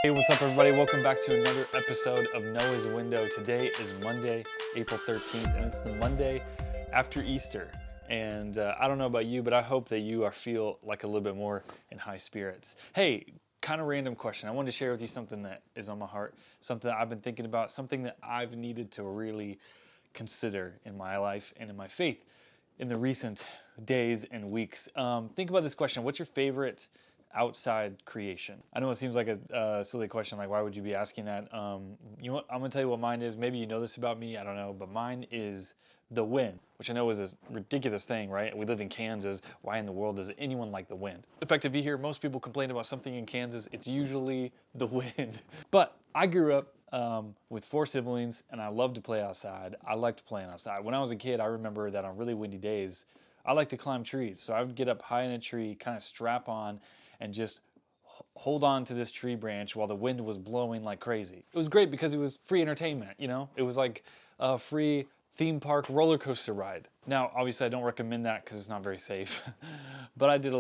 Hey, what's up, everybody? Welcome back to another episode of Noah's Window. Today is Monday, April 13th, and it's the Monday after Easter. And I don't know about you, but I hope that you feel like a little bit more in high spirits. Hey, kind of random question. I wanted to share with you something that is on my heart, something that I've been thinking about, something that I've needed to really consider in my life and in my faith in the recent days and weeks. Think about this question. What's your favorite outside creation? I know it seems like a silly question, like why would you be asking that? You know what, I'm gonna tell you what mine is. Maybe you know this about me, I don't know, but mine is the wind, which I know is this ridiculous thing, right? We live in Kansas. Why in the world does anyone like the wind? In fact, if you hear most people complain about something in Kansas, it's usually the wind. But I grew up with 4 siblings, and I loved to play outside. I liked playing outside. When I was a kid, I remember that on really windy days, I liked to climb trees. So I would get up high in a tree, kind of strap on, and just hold on to this tree branch while the wind was blowing like crazy. It was great because it was free entertainment, you know? It was like a free theme park roller coaster ride. Now, obviously I don't recommend that because it's not very safe, but I did a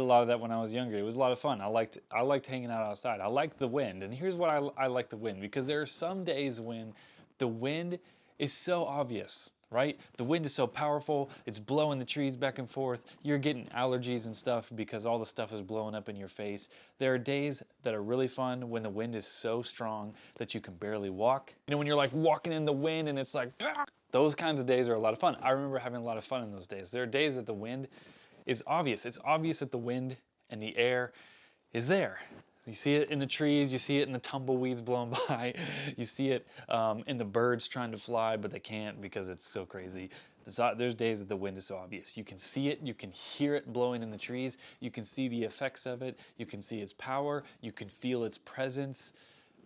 lot of that when I was younger. It was a lot of fun. I liked hanging out outside. I liked the wind, and here's what I like the wind, because there are some days when the wind is so obvious, right? The wind is so powerful, it's blowing the trees back and forth. You're getting allergies and stuff because all the stuff is blowing up in your face. There are days that are really fun when the wind is so strong that you can barely walk. You know, when you're like walking in the wind and it's like, "Ah!" Those kinds of days are a lot of fun. I remember having a lot of fun in those days. There are days that the wind is obvious. It's obvious that the wind and the air is there. You see it in the trees, you see it in the tumbleweeds blowing by, you see it in the birds trying to fly, but they can't because it's so crazy. There's days that the wind is so obvious. You can see it, you can hear it blowing in the trees, you can see the effects of it, you can see its power, you can feel its presence.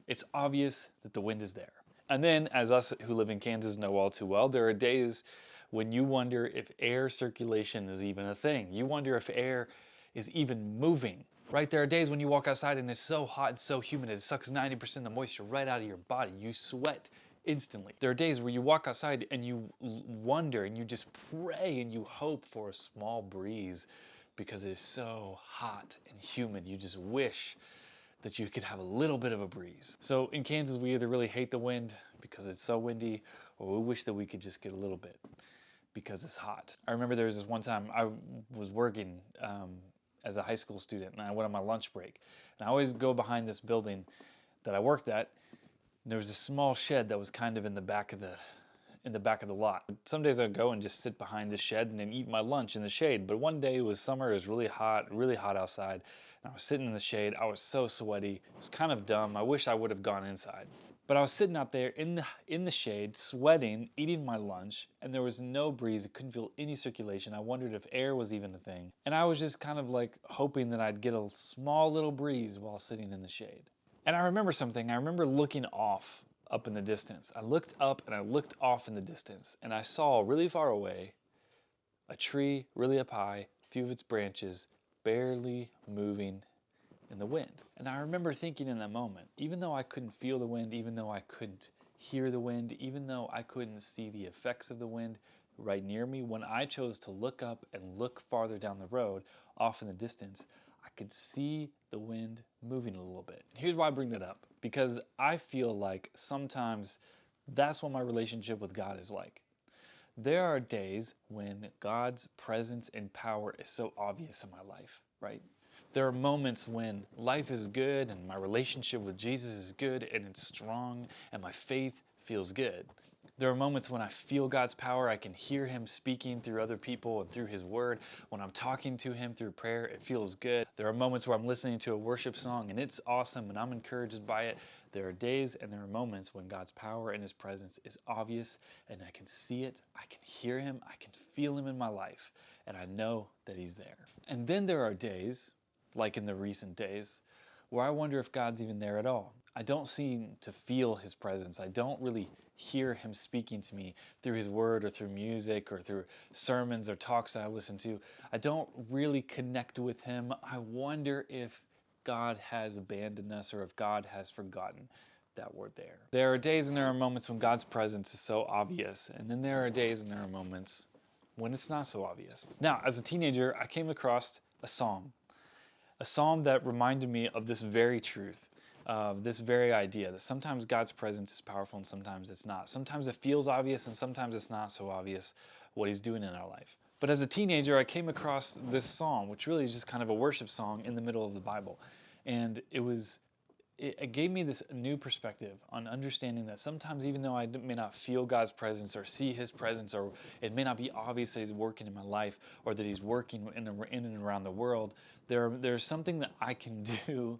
It's obvious that the wind is there. And then, as us who live in Kansas know all too well, there are days when you wonder if air circulation is even a thing. You wonder if air is even moving. Right? There are days when you walk outside and it's so hot and so humid, it sucks 90% of the moisture right out of your body. You sweat instantly. There are days where you walk outside and you wonder and you just pray and you hope for a small breeze because it is so hot and humid. You just wish that you could have a little bit of a breeze. So in Kansas, we either really hate the wind because it's so windy, or we wish that we could just get a little bit because it's hot. I remember there was this one time I was working as a high school student, and I went on my lunch break. And I always go behind this building that I worked at. And there was a small shed that was kind of in the back of the lot. Some days I'd go and just sit behind the shed and then eat my lunch in the shade. But one day it was summer, it was really hot outside. And I was sitting in the shade, I was so sweaty, it was kind of dumb. I wish I would have gone inside. But I was sitting out there in the shade, sweating, eating my lunch, and there was no breeze. I couldn't feel any circulation. I wondered if air was even a thing. And I was just kind of like hoping that I'd get a small little breeze while sitting in the shade. And I remember something. I remember looking off up in the distance. I looked up and I looked off in the distance, and I saw really far away a tree really up high, a few of its branches barely moving in the wind. And I remember thinking in that moment, even though I couldn't feel the wind, even though I couldn't hear the wind, even though I couldn't see the effects of the wind right near me, when I chose to look up and look farther down the road, off in the distance, I could see the wind moving a little bit. And here's why I bring that up, because I feel like sometimes that's what my relationship with God is like. There are days when God's presence and power is so obvious in my life, right? There are moments when life is good and my relationship with Jesus is good and it's strong and my faith feels good. There are moments when I feel God's power. I can hear Him speaking through other people and through His Word. When I'm talking to Him through prayer, it feels good. There are moments where I'm listening to a worship song and it's awesome and I'm encouraged by it. There are days and there are moments when God's power and His presence is obvious and I can see it, I can hear Him, I can feel Him in my life, and I know that He's there. And then there are days, like in the recent days, where I wonder if God's even there at all. I don't seem to feel His presence. I don't really hear Him speaking to me through His Word or through music or through sermons or talks that I listen to. I don't really connect with Him. I wonder if God has abandoned us or if God has forgotten that we're there. There are days and there are moments when God's presence is so obvious, and then there are days and there are moments when it's not so obvious. Now, as a teenager, I came across a psalm that reminded me of this very truth. this very idea that sometimes God's presence is powerful and sometimes it's not. Sometimes it feels obvious and sometimes it's not so obvious what he's doing in our life. But as a teenager, I came across this psalm, which really is just kind of a worship song in the middle of the Bible. And it gave me this new perspective on understanding that sometimes, even though I may not feel God's presence or see his presence, or it may not be obvious that he's working in my life or that he's working in and around the world, there's something that I can do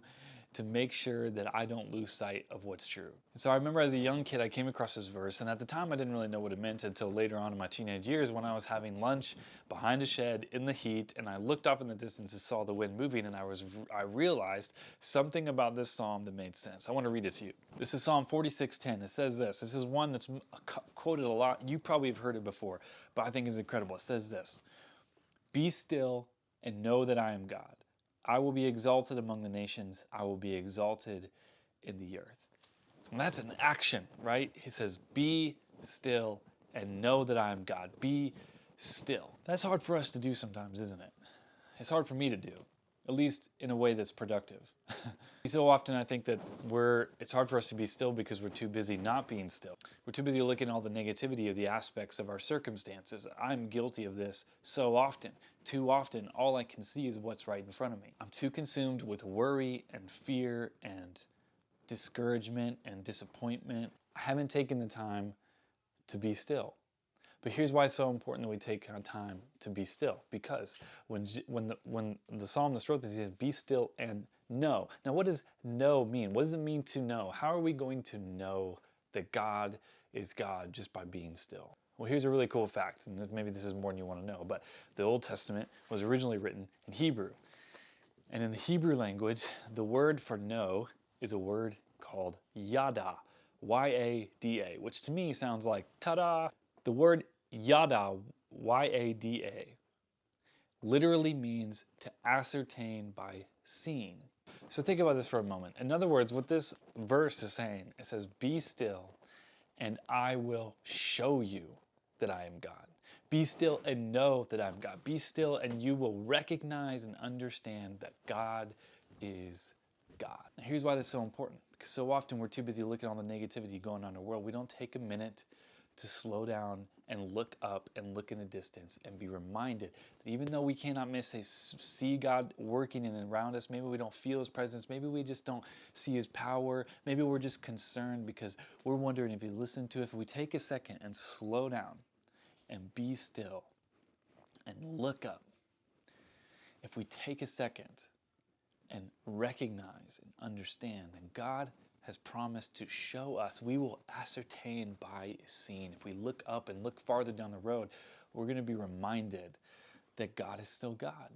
to make sure that I don't lose sight of what's true. And so I remember as a young kid, I came across this verse, and at the time I didn't really know what it meant until later on in my teenage years when I was having lunch behind a shed in the heat, and I looked off in the distance and saw the wind moving, and I realized something about this psalm that made sense. I want to read it to you. This is Psalm 46:10. It says this. This is one that's quoted a lot. You probably have heard it before, but I think it's incredible. It says this: "Be still and know that I am God. I will be exalted among the nations. I will be exalted in the earth." And that's an action, right? He says, be still and know that I am God. Be still. That's hard for us to do sometimes, isn't it? It's hard for me to do, at least in a way that's productive. So often I think that it's hard for us to be still because we're too busy not being still. We're too busy looking at all the negativity of the aspects of our circumstances. I'm guilty of this so often. Too often, all I can see is what's right in front of me. I'm too consumed with worry and fear and discouragement and disappointment. I haven't taken the time to be still. But here's why it's so important that we take our time to be still. Because when the psalmist wrote this, he says, be still and know. Now, what does know mean? What does it mean to know? How are we going to know that God is God just by being still? Well, here's a really cool fact, and maybe this is more than you want to know, but the Old Testament was originally written in Hebrew. And in the Hebrew language, the word for know is a word called yada, Y-A-D-A, which to me sounds like ta-da. The word yada, Y-A-D-A, literally means to ascertain by seeing. So think about this for a moment. In other words, what this verse is saying, it says, be still and I will show you that I am God. Be still and know that I'm God. Be still and you will recognize and understand that God is God. Now here's why this is so important. Because so often we're too busy looking at all the negativity going on in the world. We don't take a minute to slow down and look up and look in the distance and be reminded that even though we cannot see God working in and around us, maybe we don't feel his presence, maybe we just don't see his power, maybe we're just concerned because we're wondering if if we take a second and slow down and be still and look up, if we take a second and recognize and understand that God has promised to show us, we will ascertain by seeing. If we look up and look farther down the road, we're going to be reminded that God is still God.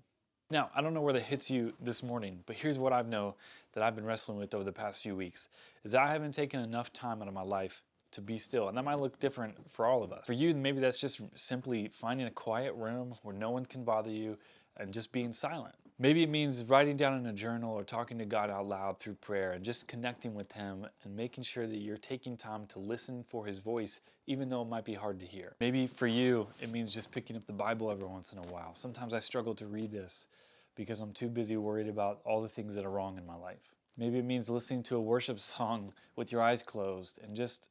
Now, I don't know where that hits you this morning, but here's what I know that I've been wrestling with over the past few weeks, is that I haven't taken enough time out of my life to be still. And that might look different for all of us. For you, maybe that's just simply finding a quiet room where no one can bother you and just being silent. Maybe it means writing down in a journal or talking to God out loud through prayer and just connecting with him and making sure that you're taking time to listen for his voice, even though it might be hard to hear. Maybe for you, it means just picking up the Bible every once in a while. Sometimes I struggle to read this because I'm too busy worried about all the things that are wrong in my life. Maybe it means listening to a worship song with your eyes closed and just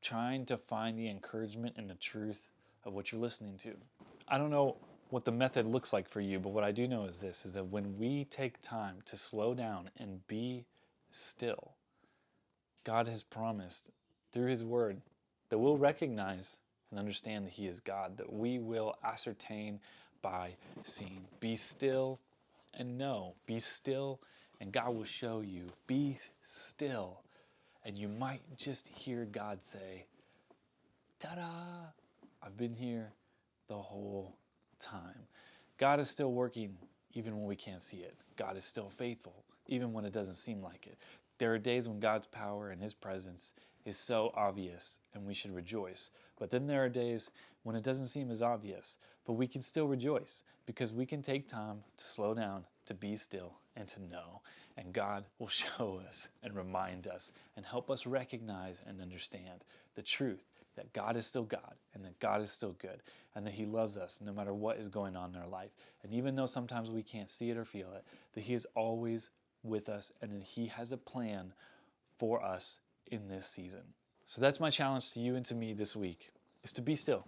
trying to find the encouragement and the truth of what you're listening to. I don't know what the method looks like for you, but what I do know is this, is that when we take time to slow down and be still, God has promised through his word that we'll recognize and understand that he is God, that we will ascertain by seeing. Be still and know. Be still and God will show you. Be still and you might just hear God say, ta-da, I've been here the whole time. God is still working even when we can't see it. God is still faithful even when it doesn't seem like it. There are days when God's power and his presence is so obvious and we should rejoice. But then there are days when it doesn't seem as obvious, but we can still rejoice because we can take time to slow down, to be still, and to know. And God will show us and remind us and help us recognize and understand the truth that God is still God and that God is still good and that he loves us no matter what is going on in our life. And even though sometimes we can't see it or feel it, that he is always with us and that he has a plan for us in this season. So that's my challenge to you and to me this week, is to be still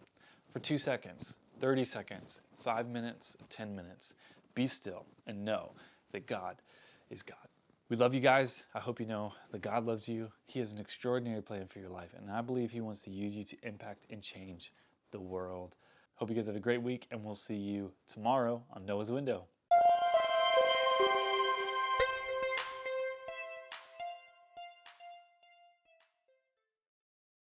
for 2 seconds, 30 seconds, 5 minutes, 10 minutes. Be still and know that God is God. We love you guys. I hope you know that God loves you. He has an extraordinary plan for your life, and I believe He wants to use you to impact and change the world. Hope you guys have a great week, and we'll see you tomorrow on Noah's Window.